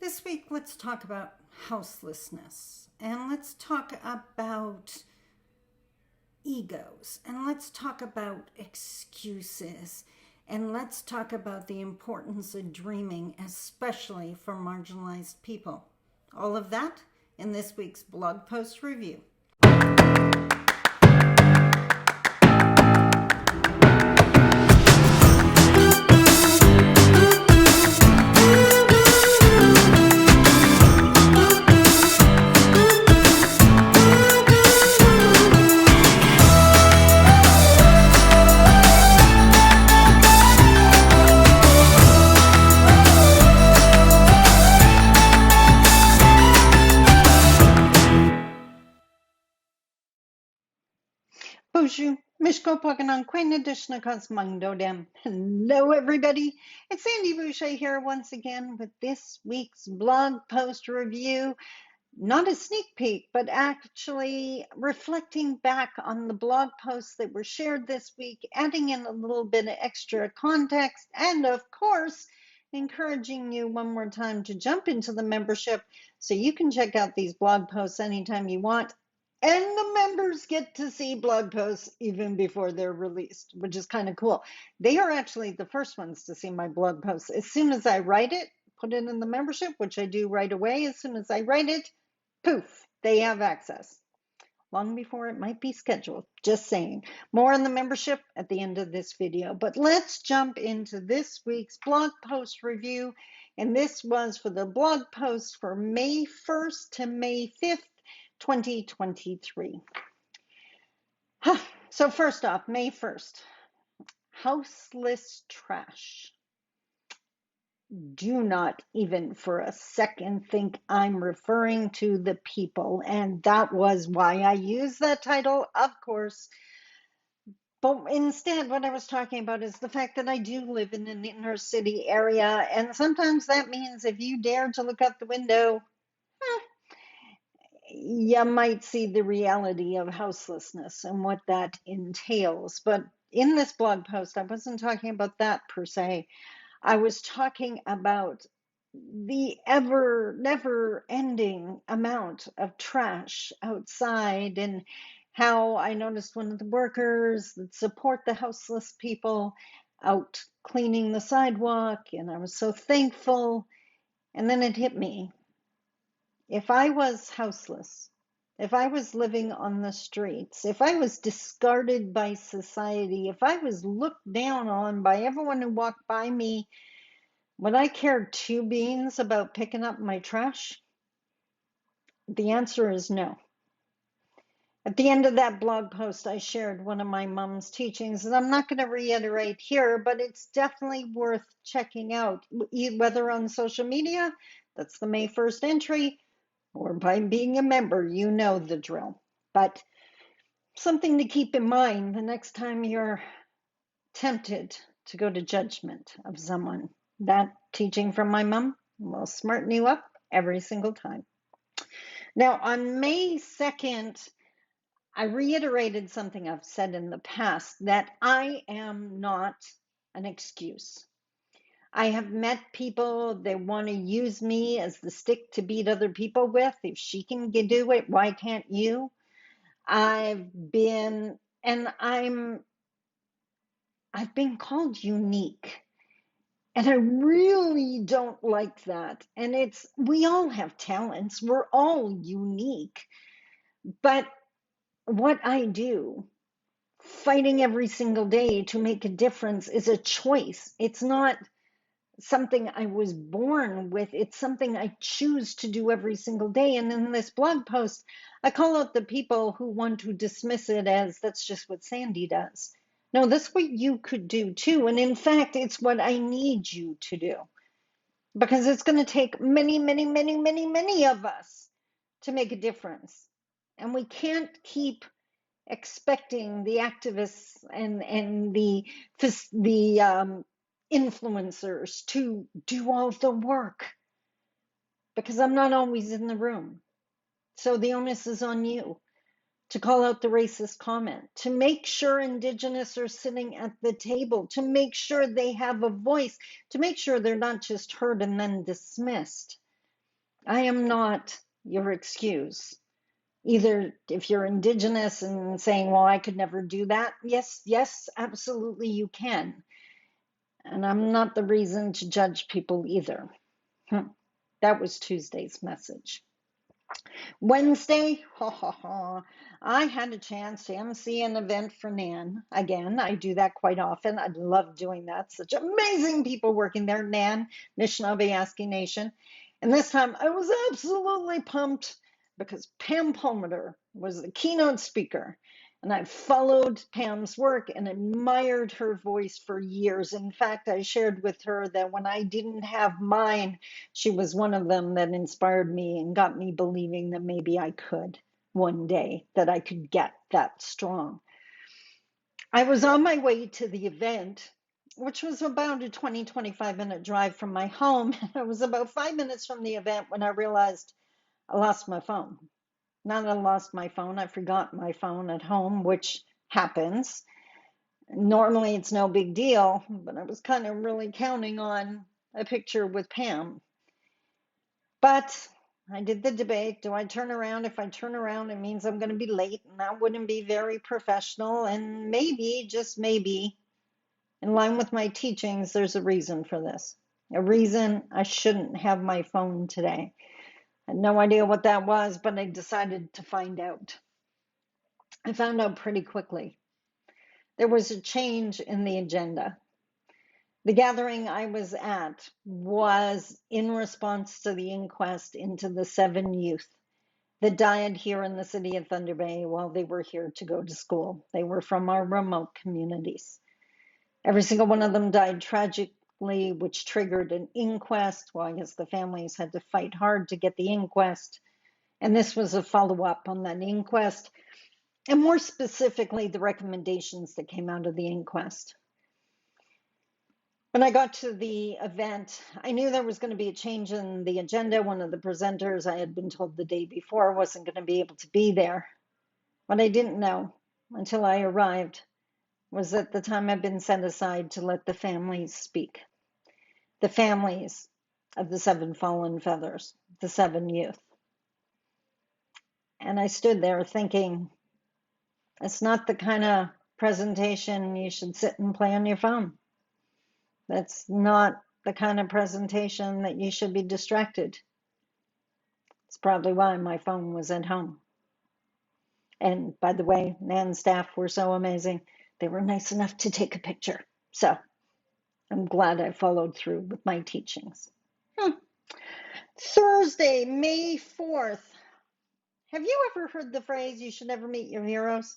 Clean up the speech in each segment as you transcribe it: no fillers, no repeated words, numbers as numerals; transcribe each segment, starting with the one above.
This week, let's talk about houselessness, and let's talk about egos, and let's talk about excuses, and let's talk about the importance of dreaming, especially for marginalized people. All of that in this week's blog post review. Bonjour, Mishko Poganon, Queen Adishna Cosmangdo Dem. Hello, everybody. It's Sandi Boucher here once again with this week's blog post review. Not a sneak peek, but actually reflecting back on the blog posts that were shared this week, adding in a little bit of extra context, and of course, encouraging you one more time to jump into the membership so you can check out these blog posts anytime you want. And the members get to see blog posts even before they're released, which is kind of cool. They are actually the first ones to see my blog posts. As soon as I write it, put it in the membership, which I do right away. As soon as I write it, poof, they have access. Long before it might be scheduled. Just saying. More on the membership at the end of this video. But let's jump into this week's blog post review. And this was for the blog post for May 1st to May 5th. 2023. So first off, May 1st, Houseless Trash. Do not even for a second think I'm referring to the people, and that was why I used that title, of course. But instead, what I was talking about is the fact that I do live in an inner city area, and sometimes that means if you dare to look out the window, you might see the reality of houselessness and what that entails. But in this blog post, I wasn't talking about that per se. I was talking about the never ending amount of trash outside, and how I noticed one of the workers that support the houseless people out cleaning the sidewalk, and I was so thankful. And then it hit me. If I was houseless, if I was living on the streets, if I was discarded by society, if I was looked down on by everyone who walked by me, would I care two beans about picking up my trash? The answer is no. At the end of that blog post, I shared one of my mom's teachings, and I'm not going to reiterate here, but it's definitely worth checking out, whether on social media, that's the May 1st entry, or by being a member. You know the drill. But something to keep in mind the next time you're tempted to go to judgment of someone. That teaching from my mom will smarten you up every single time. Now, on May 2nd, I reiterated something I've said in the past, that I am not an excuse. I have met people that want to use me as the stick to beat other people with. If she can do it, why can't you? I've been called unique. And I really don't like that. And we all have talents. We're all unique. But what I do, fighting every single day to make a difference, is a choice. It's not something I was born with. It's something I choose to do every single day. And in this blog post, I call out the people who want to dismiss it as that's just what Sandi does. No, that's what you could do too. And in fact, it's what I need you to do, because it's going to take many, many, many, many, many of us to make a difference. And we can't keep expecting the activists and the influencers to do all the work, because I'm not always in the room. So the onus is on you to call out the racist comment, to make sure Indigenous are sitting at the table, to make sure they have a voice, to make sure they're not just heard and then dismissed. I am not your excuse. Either if you're indigenous and saying, well, I could never do that. Yes, yes, absolutely you can. And I'm not the reason to judge people either. That was Tuesday's message. Wednesday, ha ha ha, I had a chance to MC an event for NAN. Again, I do that quite often. I love doing that. Such amazing people working there, NAN, Anishinaabe Nation. And this time I was absolutely pumped because Pam Palmer was the keynote speaker. And I followed Pam's work and admired her voice for years. In fact, I shared with her that when I didn't have mine, she was one of them that inspired me and got me believing that maybe I could one day, that I could get that strong. I was on my way to the event, which was about a 25-minute drive from my home. I was about 5 minutes from the event when I realized I lost my phone. Not that I lost my phone, I forgot my phone at home, which happens. Normally it's no big deal, but I was kind of really counting on a picture with Pam. But I did the debate. Do I turn around? If I turn around, it means I'm going to be late, and that wouldn't be very professional. And maybe, just maybe, in line with my teachings, there's a reason for this. A reason I shouldn't have my phone today. I had no idea what that was, but I decided to find out. I found out pretty quickly. There was a change in the agenda. The gathering I was at was in response to the inquest into the 7 youth that died here in the city of Thunder Bay while they were here to go to school. They were from our remote communities. Every single one of them died tragically, which triggered an inquest. Well, I guess the families had to fight hard to get the inquest. And this was a follow up on that inquest, and more specifically, the recommendations that came out of the inquest. When I got to the event, I knew there was going to be a change in the agenda. One of the presenters, I had been told the day before, wasn't going to be able to be there. What I didn't know until I arrived was that the time had been set aside to let the families speak. The families of the 7 fallen feathers, the 7 youth. And I stood there thinking, it's not the kind of presentation you should sit and play on your phone. That's not the kind of presentation that you should be distracted. It's probably why my phone was at home. And by the way, Nan's staff were so amazing. They were nice enough to take a picture. So I'm glad I followed through with my teachings. Thursday, May 4th. Have you ever heard the phrase, you should never meet your heroes?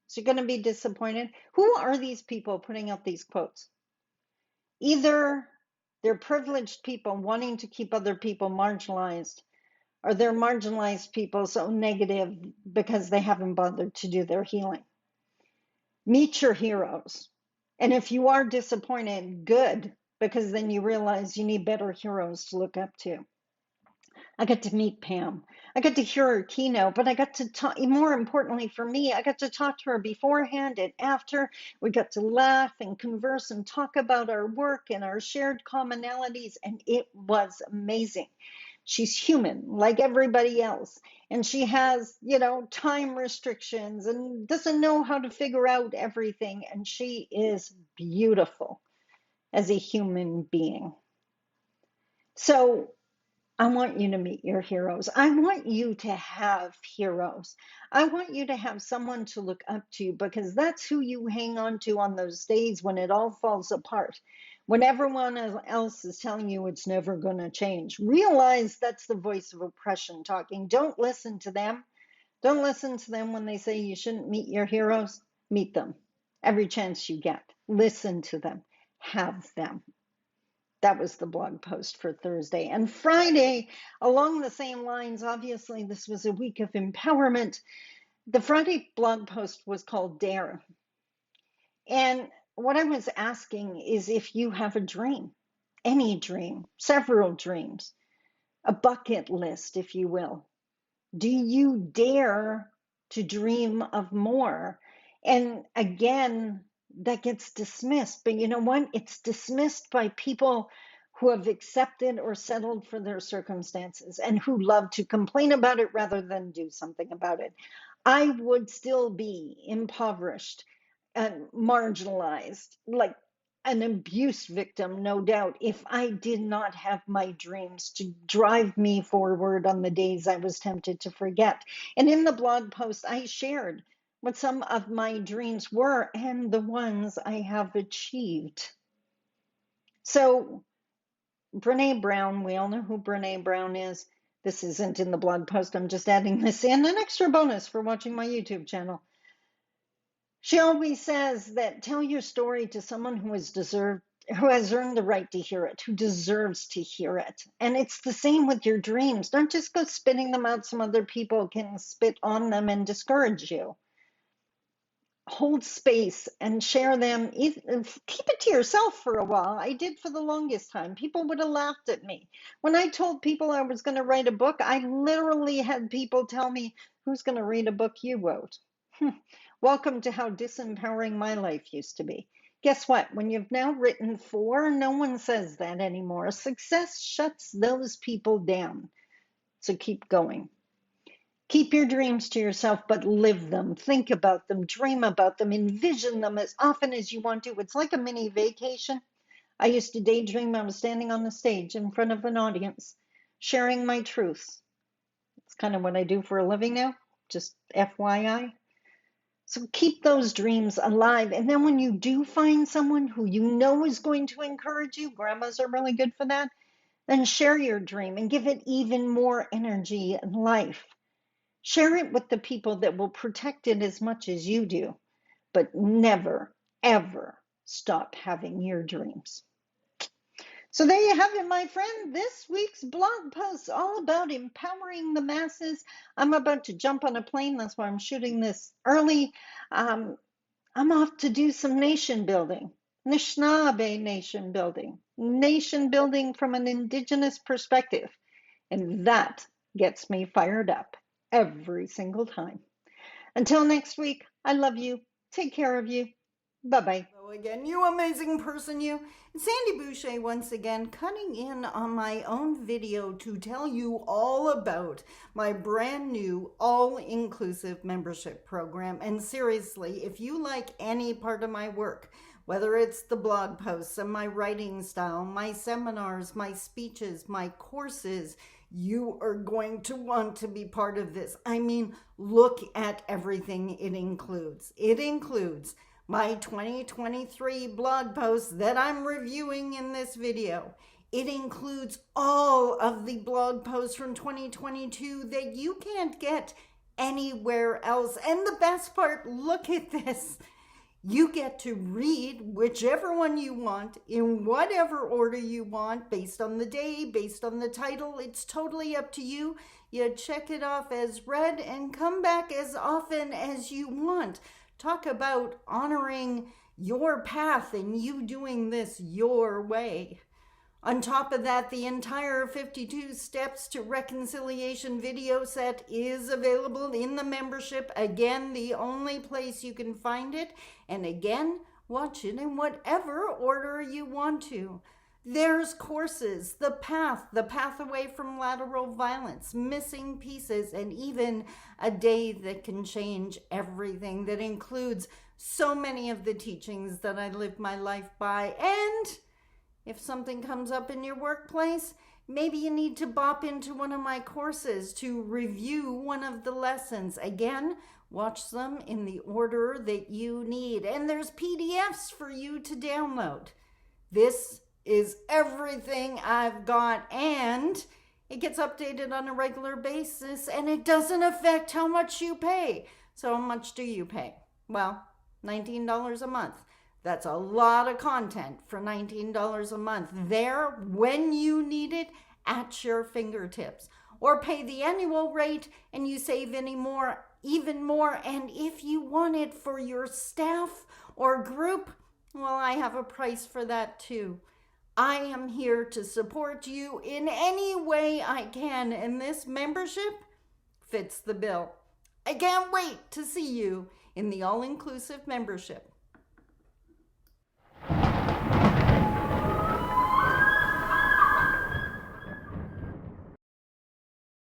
So you're going to be disappointed. Who are these people putting out these quotes? Either they're privileged people wanting to keep other people marginalized, or they're marginalized people so negative because they haven't bothered to do their healing. Meet your heroes. And if you are disappointed, good, because then you realize you need better heroes to look up to. I got to meet Pam. I got to hear her keynote, but I got to talk, more importantly for me, I got to talk to her beforehand and after. We got to laugh and converse and talk about our work and our shared commonalities, and it was amazing. She's human like everybody else, and she has, time restrictions and doesn't know how to figure out everything, and she is beautiful as a human being. So I want you to meet your heroes. I want you to have heroes. I want you to have someone to look up to, because that's who you hang on to on those days when it all falls apart. When everyone else is telling you it's never going to change, realize that's the voice of oppression talking. Don't listen to them. Don't listen to them when they say you shouldn't meet your heroes. Meet them every chance you get. Listen to them. Have them. That was the blog post for Thursday. And Friday, along the same lines, obviously this was a week of empowerment. The Friday blog post was called Dare. And what I was asking is if you have a dream, any dream, several dreams, a bucket list, if you will. Do you dare to dream of more? And again, that gets dismissed. But you know what? It's dismissed by people who have accepted or settled for their circumstances and who love to complain about it rather than do something about it. I would still be impoverished and marginalized, like an abuse victim, no doubt, if I did not have my dreams to drive me forward on the days I was tempted to forget. And in the blog post, I shared what some of my dreams were and the ones I have achieved. So, Brene Brown, we all know who Brene Brown is. This isn't in the blog post, I'm just adding this in, an extra bonus for watching my YouTube channel. She always says that tell your story to someone who has earned the right to hear it, who deserves to hear it. And it's the same with your dreams. Don't just go spitting them out. Some other people can spit on them and discourage you. Hold space and share them. Keep it to yourself for a while. I did for the longest time. People would have laughed at me. When I told people I was going to write a book, I literally had people tell me, who's going to read a book you wrote? Welcome to how disempowering my life used to be. Guess what? When you've now written 4, no one says that anymore. Success shuts those people down. So keep going. Keep your dreams to yourself, but live them. Think about them, dream about them, envision them as often as you want to. It's like a mini vacation. I used to daydream I was standing on the stage in front of an audience, sharing my truths. It's kind of what I do for a living now, just FYI. So keep those dreams alive. And then when you do find someone who you know is going to encourage you, grandmas are really good for that, then share your dream and give it even more energy and life. Share it with the people that will protect it as much as you do, but never, ever stop having your dreams. So there you have it, my friend. This week's blog post all about empowering the masses. I'm about to jump on a plane. That's why I'm shooting this early. I'm off to do some nation building, Anishinaabe nation building from an indigenous perspective. And that gets me fired up every single time. Until next week, I love you. Take care of you. Bye-bye. Hello again, you amazing person, you. It's Sandi Boucher once again, cutting in on my own video to tell you all about my brand new all-inclusive membership program. And seriously, if you like any part of my work, whether it's the blog posts and my writing style, my seminars, my speeches, my courses, you are going to want to be part of this. I mean, look at everything it includes. It includes my 2023 blog posts that I'm reviewing in this video. It includes all of the blog posts from 2022 that you can't get anywhere else. And the best part, look at this. You get to read whichever one you want in whatever order you want, based on the day, based on the title. It's totally up to you. You check it off as read and come back as often as you want. Talk about honoring your path and you doing this your way. On top of that, the entire 52 Steps to Reconciliation video set is available in the membership. Again, the only place you can find it. And again, watch it in whatever order you want to. There's courses, the path away from lateral violence, missing pieces, and even a day that can change everything, that includes so many of the teachings that I live my life by. And if something comes up in your workplace, maybe you need to bop into one of my courses to review one of the lessons. Again, watch them in the order that you need. And there's PDFs for you to download. This is everything I've got, and it gets updated on a regular basis, and it doesn't affect how much you pay. So how much do you pay? Well, $19 a month. That's a lot of content for $19 a month there when you need it at your fingertips. Or pay the annual rate and you save even more. And if you want it for your staff or group, well, I have a price for that too. I am here to support you in any way I can, and this membership fits the bill. I can't wait to see you in the all-inclusive membership.